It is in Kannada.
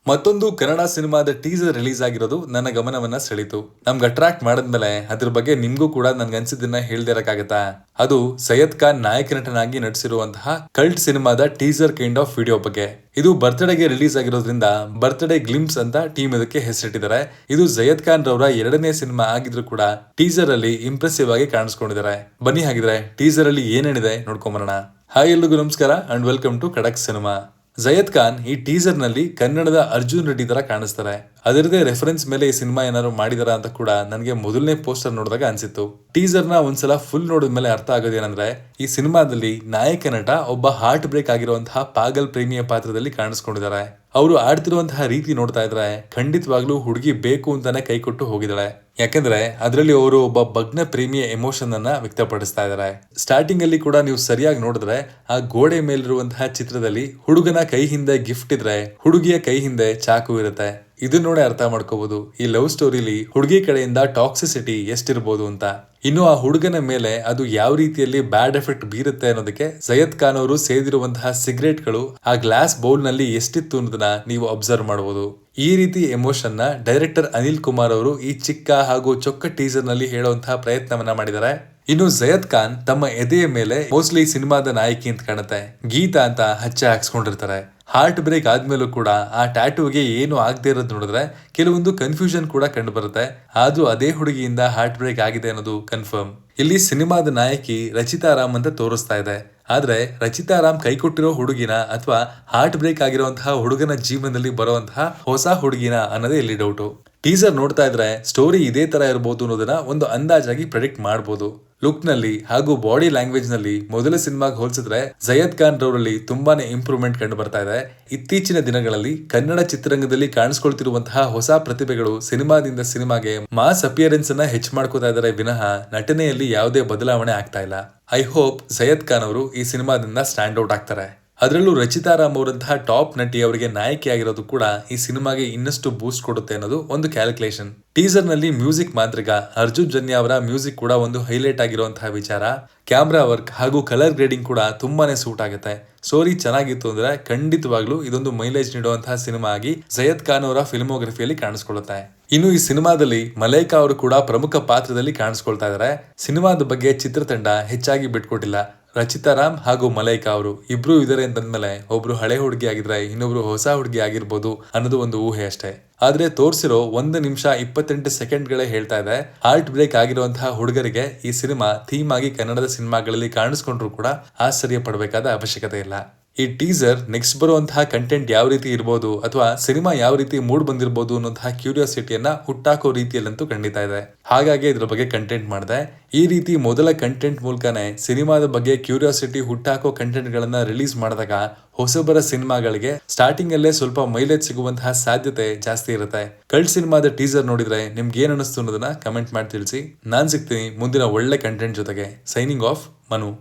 ಮತ್ತೊಂದು ಕನ್ನಡ ಸಿನಿಮಾದ ಟೀಸರ್ ರಿಲೀಸ್ ಆಗಿರೋದು ನನ್ನ ಗಮನವನ್ನ ಸೆಳೀತು. ನಮ್ಗೆ ಅಟ್ರಾಕ್ಟ್ ಮಾಡಿದ್ಮೇಲೆ ಅದ್ರ ಬಗ್ಗೆ ನಿಮ್ಗೂ ಕೂಡ ನನ್ಗನ್ಸಿದ್ದನ್ನ ಹೇಳ್ದಿರಕ್ಕಾಗತ್ತಾ? ಅದು ಸೈಯದ್ ಖಾನ್ ನಾಯಕ ನಟನಾಗಿ ನಟಿಸಿರುವಂತಹ ಕಲ್ಟ್ ಸಿನಿಮಾದ ಟೀಸರ್ ಕೈಂಡ್ ಆಫ್ ವಿಡಿಯೋ ಬಗ್ಗೆ. ಇದು ಬರ್ತ್ಡೇಗೆ ರಿಲೀಸ್ ಆಗಿರೋದ್ರಿಂದ ಬರ್ತ್ಡೇ ಗ್ಲಿಮ್ಸ್ ಅಂತ ಟೀಮ್ ಇದಕ್ಕೆ ಹೆಸರಿಟ್ಟಿದ್ದಾರೆ. ಇದು ಸೈಯದ್ ಖಾನ್ ರವರ 2ನೇ ಸಿನಿಮಾ ಆಗಿದ್ರು ಕೂಡ ಟೀಸರ್ ಅಲ್ಲಿ ಇಂಪ್ರೆಸಿವ್ ಆಗಿ ಕಾಣಿಸ್ಕೊಂಡಿದ್ದಾರೆ. ಬನ್ನಿ ಹಾಗಿದ್ರೆ ಟೀಸರ್ ಅಲ್ಲಿ ಏನೇನಿದೆ ನೋಡ್ಕೊಂಬರೋಣ. ಹಾಯ್ ಎಲ್ರಿಗೂ ನಮಸ್ಕಾರ ಅಂಡ್ ವೆಲ್ಕಮ್ ಟು ಖಡಕ್ ಸಿನಿಮಾ. ಸೈಯದ್ ಖಾನ್ ಈ ಟೀಸರ್ ನಲ್ಲಿ ಕನ್ನಡದ ಅರ್ಜುನ್ ರೆಡ್ಡಿ ತರ ಕಾಣಿಸ್ತಾರೆ. ಅದರದೇ ರೆಫರೆನ್ಸ್ ಮೇಲೆ ಈ ಸಿನಿಮಾ ಏನಾದ್ರು ಮಾಡಿದಾರ ಅಂತ ಕೂಡ ನನಗೆ ಮೊದಲನೇ ಪೋಸ್ಟರ್ ನೋಡಿದಾಗ ಅನ್ಸಿತ್ತು. ಟೀಸರ್ ನ ಒಂದ್ಸಲ ಫುಲ್ ನೋಡಿದ್ಮೇಲೆ ಅರ್ಥ ಆಗೋದೇನಂದ್ರೆ ಈ ಸಿನಿಮಾದಲ್ಲಿ ನಾಯಕ ನಟ ಒಬ್ಬ ಹಾರ್ಟ್ ಬ್ರೇಕ್ ಆಗಿರುವಂತಹ ಪಾಗಲ್ ಪ್ರೇಮಿಯ ಪಾತ್ರದಲ್ಲಿ ಕಾಣಿಸ್ಕೊಂಡಿದ್ದಾರೆ. ಅವರು ಆಡ್ತಿರುವಂತಹ ರೀತಿ ನೋಡ್ತಾ ಇದ್ರೆ ಖಂಡಿತವಾಗ್ಲೂ ಹುಡುಗಿ ಬೇಕು ಅಂತಾನೆ ಕೈ ಕೊಟ್ಟು ಹೋಗಿದ್ದಾಳೆ. ಯಾಕಂದ್ರೆ ಅದರಲ್ಲಿ ಅವರು ಒಬ್ಬ ಭಗ್ನ ಪ್ರೇಮಿಯ ಎಮೋಷನ್ ಅನ್ನ ವ್ಯಕ್ತಪಡಿಸ್ತಾ ಇದ್ದಾರೆ. ಸ್ಟಾರ್ಟಿಂಗ್ ಅಲ್ಲಿ ಕೂಡ ನೀವು ಸರಿಯಾಗಿ ನೋಡಿದ್ರೆ ಆ ಗೋಡೆ ಮೇಲಿರುವಂತಹ ಚಿತ್ರದಲ್ಲಿ ಹುಡುಗನ ಕೈ ಹಿಂದೆ ಗಿಫ್ಟ್ ಇದ್ರೆ ಹುಡುಗಿಯ ಕೈ ಹಿಂದೆ ಚಾಕು ಇರುತ್ತೆ. ಇದನ್ನ ನೋಡಿ ಅರ್ಥ ಮಾಡ್ಕೋಬಹುದು ಈ ಲವ್ ಸ್ಟೋರಿಲಿ ಹುಡುಗಿ ಕಡೆಯಿಂದ ಟಾಕ್ಸಿಸಿಟಿ ಎಷ್ಟಿರ್ಬೋದು ಅಂತ. ಇನ್ನು ಆ ಹುಡುಗನ ಮೇಲೆ ಅದು ಯಾವ ರೀತಿಯಲ್ಲಿ ಬ್ಯಾಡ್ ಎಫೆಕ್ಟ್ ಬೀರುತ್ತೆ ಅನ್ನೋದಕ್ಕೆ ಸೈಯದ್ ಖಾನ್ ಅವರು ಸೇದಿರುವಂತಹ ಸಿಗರೇಟ್ಗಳು ಆ ಗ್ಲಾಸ್ ಬೌಲ್ ನಲ್ಲಿ ಎಷ್ಟಿತ್ತು ಅನ್ನೋದನ್ನ ನೀವು ಅಬ್ಸರ್ವ್ ಮಾಡಬಹುದು. ಈ ರೀತಿ ಎಮೋಷನ್ ನ ಡೈರೆಕ್ಟರ್ ಅನಿಲ್ ಕುಮಾರ್ ಅವರು ಈ ಚಿಕ್ಕ ಹಾಗೂ ಚೊಕ್ಕ ಟೀಸರ್ ನಲ್ಲಿ ಹೇಳುವಂತಹ ಪ್ರಯತ್ನವನ್ನ ಮಾಡಿದ್ದಾರೆ. ಇನ್ನು ಸೈಯದ್ ಖಾನ್ ತಮ್ಮ ಎದೆಯ ಮೇಲೆ ಮೋಸ್ಟ್ಲಿ ಸಿನಿಮಾದ ನಾಯಕಿ ಅಂತ ಕಾಣುತ್ತೆ ಗೀತಾ ಅಂತ ಹಚ್ಚೆ ಹಾಕ್ಸ್ಕೊಂಡಿರ್ತಾರೆ. ಹಾರ್ಟ್ ಬ್ರೇಕ್ ಆದ್ಮೇಲೂ ಕೂಡ ಆ ಟ್ಯಾಟೂಗೆ ಏನು ಆಗದೆ ಇರೋದು ನೋಡಿದ್ರೆ ಕೆಲವೊಂದು ಕನ್ಫ್ಯೂಷನ್ ಕೂಡ ಕಂಡು ಬರುತ್ತೆ. ಆದ್ರೂ ಅದೇ ಹುಡುಗಿಯಿಂದ ಹಾರ್ಟ್ ಬ್ರೇಕ್ ಆಗಿದೆ ಅನ್ನೋದು ಕನ್ಫರ್ಮ್. ಇಲ್ಲಿ ಸಿನಿಮಾದ ನಾಯಕಿ ರಚಿತಾ ರಾಮ್ ಅಂತ ತೋರಿಸ್ತಾ ಇದೆ. ಆದ್ರೆ ರಚಿತಾ ರಾಮ್ ಕೈ ಕೊಟ್ಟಿರೋ ಹುಡುಗಿನ ಅಥವಾ ಹಾರ್ಟ್ ಬ್ರೇಕ್ ಆಗಿರುವಂತಹ ಹುಡುಗನ ಜೀವನದಲ್ಲಿ ಬರುವಂತಹ ಹೊಸ ಹುಡುಗಿನ ಅನ್ನೋದೇ ಇಲ್ಲಿ ಡೌಟು. ಟೀಸರ್ ನೋಡ್ತಾ ಇದ್ರೆ ಸ್ಟೋರಿ ಇದೇ ತರ ಇರಬಹುದು ಅನ್ನೋದನ್ನ ಒಂದು ಅಂದಾಜಾಗಿ ಪ್ರೆಡಿಕ್ಟ್ ಮಾಡಬಹುದು. ಲುಕ್ ನಲ್ಲಿ ಹಾಗೂ ಬಾಡಿ ಲ್ಯಾಂಗ್ವೇಜ್ ನಲ್ಲಿ ಮೊದಲ ಸಿನಿಮಾಗೆ ಹೋಲಿಸಿದ್ರೆ ಸೈಯದ್ ಖಾನ್ ರವರಲ್ಲಿ ತುಂಬಾನೇ ಇಂಪ್ರೂವ್ಮೆಂಟ್ ಕಂಡು ಬರ್ತಾ ಇದೆ. ಇತ್ತೀಚಿನ ದಿನಗಳಲ್ಲಿ ಕನ್ನಡ ಚಿತ್ರರಂಗದಲ್ಲಿ ಕಾಣಿಸ್ಕೊಳ್ತಿರುವಂತಹ ಹೊಸ ಪ್ರತಿಭೆಗಳು ಸಿನಿಮಾದಿಂದ ಸಿನಿಮಾಗೆ ಮಾಸ್ ಅಪಿಯರೆನ್ಸ್ ಅನ್ನ ಹೆಚ್ಚು ಮಾಡ್ಕೋತಾ ಇದ್ದಾರೆ ವಿನಃ ನಟನೆಯಲ್ಲಿ ಯಾವುದೇ ಬದಲಾವಣೆ ಆಗ್ತಾ ಇಲ್ಲ. ಐ ಹೋಪ್ ಸೈಯದ್ ಖಾನ್ ಅವರು ಈ ಸಿನಿಮಾದಿಂದ ಸ್ಟ್ಯಾಂಡ್ ಔಟ್ ಆಗ್ತಾರೆ. ಅದರಲ್ಲೂ ರಚಿತಾ ರಾಮ್ ಅವರಂತಹ ಟಾಪ್ ನಟಿ ಅವರಿಗೆ ನಾಯಕಿ ಆಗಿರೋದು ಕೂಡ ಈ ಸಿನಿಮಾಗೆ ಇನ್ನಷ್ಟು ಬೂಸ್ಟ್ ಕೊಡುತ್ತೆ ಅನ್ನೋದು ಒಂದು ಕ್ಯಾಲ್ಕುಲೇಷನ್. ಟೀಸರ್ ನಲ್ಲಿ ಮ್ಯೂಸಿಕ್ ಮಾಂತ್ರಿಕ ಅರ್ಜುನ್ ಜನ್ಯ ಅವರ ಮ್ಯೂಸಿಕ್ ಕೂಡ ಒಂದು ಹೈಲೈಟ್ ಆಗಿರುವಂತಹ ವಿಚಾರ. ಕ್ಯಾಮ್ರಾ ವರ್ಕ್ ಹಾಗೂ ಕಲರ್ ಗ್ರೇಡಿಂಗ್ ಕೂಡ ತುಂಬಾನೇ ಸೂಟ್ ಆಗುತ್ತೆ. ಸ್ಟೋರಿ ಚೆನ್ನಾಗಿತ್ತು ಅಂದ್ರೆ ಖಂಡಿತವಾಗ್ಲೂ ಇದೊಂದು ಮೈಲೇಜ್ ನೀಡುವಂತಹ ಸಿನಿಮಾ ಆಗಿ ಸೈಯದ್ ಖಾನ್ ಅವರ ಫಿಲ್ಮೋಗ್ರಫಿಯಲ್ಲಿ ಕಾಣಿಸ್ಕೊಳ್ಳುತ್ತೆ. ಇನ್ನು ಈ ಸಿನಿಮಾದಲ್ಲಿ ಮಲೈಕಾ ಅವರು ಕೂಡ ಪ್ರಮುಖ ಪಾತ್ರದಲ್ಲಿ ಕಾಣಿಸ್ಕೊಳ್ತಾ ಇದ್ದಾರೆ. ಸಿನಿಮಾದ ಬಗ್ಗೆ ಚಿತ್ರತಂಡ ಹೆಚ್ಚಾಗಿ ಬಿಟ್ಕೊಟ್ಟಿಲ್ಲ. ರಚಿತಾ ರಾಮ್ ಹಾಗೂ ಮಲೈಕಾ ಅವರು ಇಬ್ರು ಇದಾರೆ ಅಂತಂದ್ಮೇಲೆ ಒಬ್ರು ಹಳೆ ಹುಡುಗಿ ಆಗಿದ್ರೆ ಇನ್ನೊಬ್ರು ಹೊಸ ಹುಡುಗಿ ಆಗಿರ್ಬೋದು ಅನ್ನೋದು ಒಂದು ಊಹೆ ಅಷ್ಟೇ. ಆದ್ರೆ ತೋರಿಸಿರೋ 1 ನಿಮಿಷ 28 ಸೆಕೆಂಡ್ಗಳೇ ಹೇಳ್ತಾ ಇದೆ ಹಾರ್ಟ್ ಬ್ರೇಕ್ ಆಗಿರುವಂತಹ ಹುಡುಗರಿಗೆ ಈ ಸಿನಿಮಾ ಥೀಮ್ ಆಗಿ ಕನ್ನಡದ ಸಿನಿಮಾಗಳಲ್ಲಿ ಕಾಣಿಸ್ಕೊಂಡ್ರು ಕೂಡ ಆಶ್ಚರ್ಯ ಪಡಬೇಕಾದ ಅವಶ್ಯಕತೆ ಇಲ್ಲ. ಈ ಟೀಸರ್ ನೆಕ್ಸ್ಟ್ ಬರುವಂತಹ ಕಂಟೆಂಟ್ ಯಾವ ರೀತಿ ಇರ್ಬೋದು ಅಥವಾ ಸಿನಿಮಾ ಯಾವ ರೀತಿ ಮೂಡ್ ಬಂದಿರಬಹುದು ಅನ್ನೋಂತಹ ಕ್ಯೂರಿಯಾಸಿಟಿಯನ್ನ ಹುಟ್ಟಾಕೋ ರೀತಿಯಲ್ಲಂತೂ ಖಂಡಿತ ಇದೆ. ಹಾಗಾಗಿ ಇದ್ರ ಬಗ್ಗೆ ಕಂಟೆಂಟ್ ಮಾಡಿದೆ. ಈ ರೀತಿ ಮೊದಲ ಕಂಟೆಂಟ್ ಮೂಲಕನೇ ಸಿನಿಮಾದ ಬಗ್ಗೆ ಕ್ಯೂರಿಯಾಸಿಟಿ ಹುಟ್ಟಾಕೋ ಕಂಟೆಂಟ್ ಗಳನ್ನ ರಿಲೀಸ್ ಮಾಡಿದಾಗ ಹೊಸಬರ ಸಿನಿಮಾಗಳಿಗೆ ಸ್ಟಾರ್ಟಿಂಗ್ ಅಲ್ಲೇ ಸ್ವಲ್ಪ ಮೈಲೇಜ್ ಸಿಗುವಂತಹ ಸಾಧ್ಯತೆ ಜಾಸ್ತಿ ಇರುತ್ತೆ. ಕಲ್ಟ್ ಸಿನಿಮಾದ ಟೀಸರ್ ನೋಡಿದ್ರೆ ನಿಮ್ಗೆ ಏನ್ ಅನಿಸ್ತು ಅನ್ನೋದನ್ನ ಕಮೆಂಟ್ ಮಾಡಿ ತಿಳಿಸಿ. ನಾನ್ ಸಿಗ್ತೀನಿ ಮುಂದಿನ ಒಳ್ಳೆ ಕಂಟೆಂಟ್ ಜೊತೆಗೆ. Signing off Manu.